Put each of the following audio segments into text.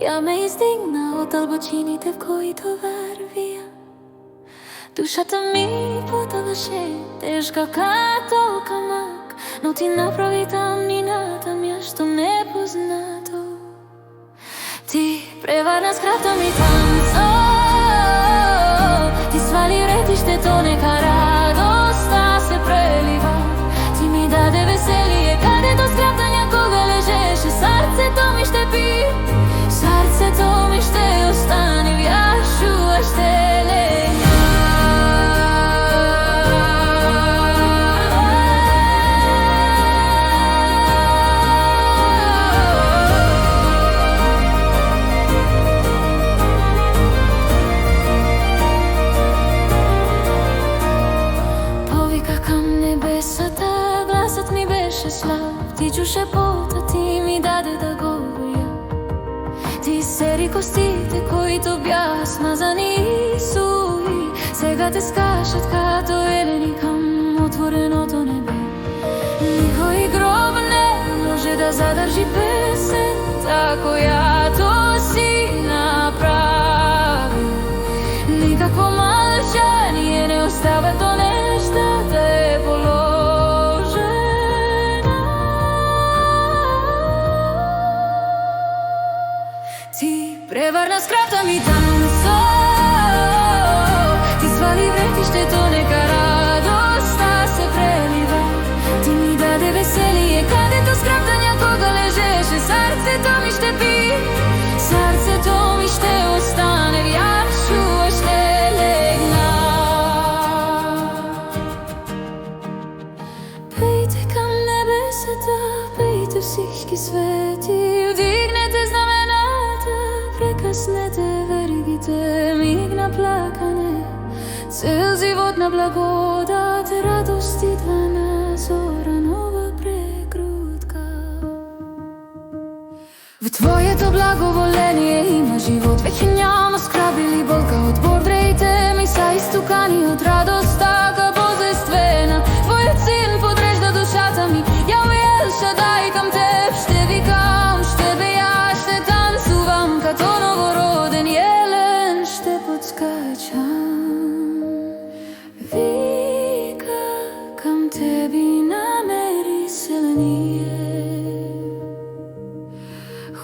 Ја ме издигна од дълбочините в които вървя. Душата ми потъваше тежка като камък, но ти направи тъмнината място непознато. Ти превърна скръвта ми танцо, ти свали ретището, нека радостта се прелива. Ти ми даде веселие, където скръвта някога лежеше. Сърцето ми ще пи, сърцето ми ще остане, в Яшуа ще легна. Ти чу шепота, ти ми даде да говоря. Ти сери костите, които бяха смазани и суи. Сега те скачат като елени към отвореното небе. Никой гроб не може да задържи песента, която си направи. Никакво мълчание не остава до нещата е положена. Ти превърна скръвта ми танцо, ти свали вретището, нека радостта се прелива. Ти ми даде веселие, където скръвта някога лежеше. Сърцето ми ще пи, сърцето ми ще остане, в Яшуа ще легна. Пейте към небесата, пейте всички свети, вдигнете знамената, прекъснете веригите, миг на плакане, цел живот на благодат, радост идва на зора, нова прегрудка. В Твоето благоволение има живот, вече няма скраб или болка. От бордрейте ми са изтукани от радостта божествена. Твоят син подрежда душата ми, Яхве Ел Шадай, към Теб ще викам, ще бея, ще танцувам, като новороден елен ще подскачам. Вика към Теби, намери селение.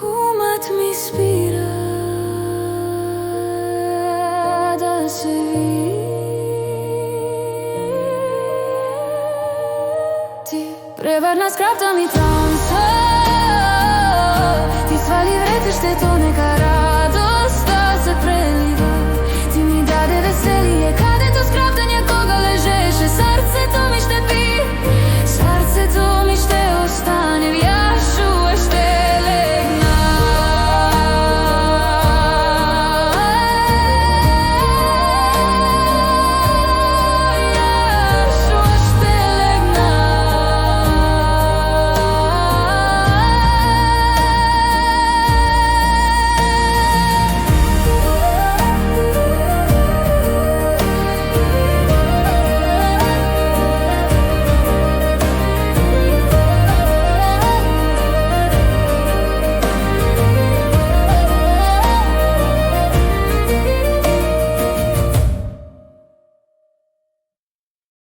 Умът ми спира да се ти превърна скръвта ми танцо, ти свали вретището, нека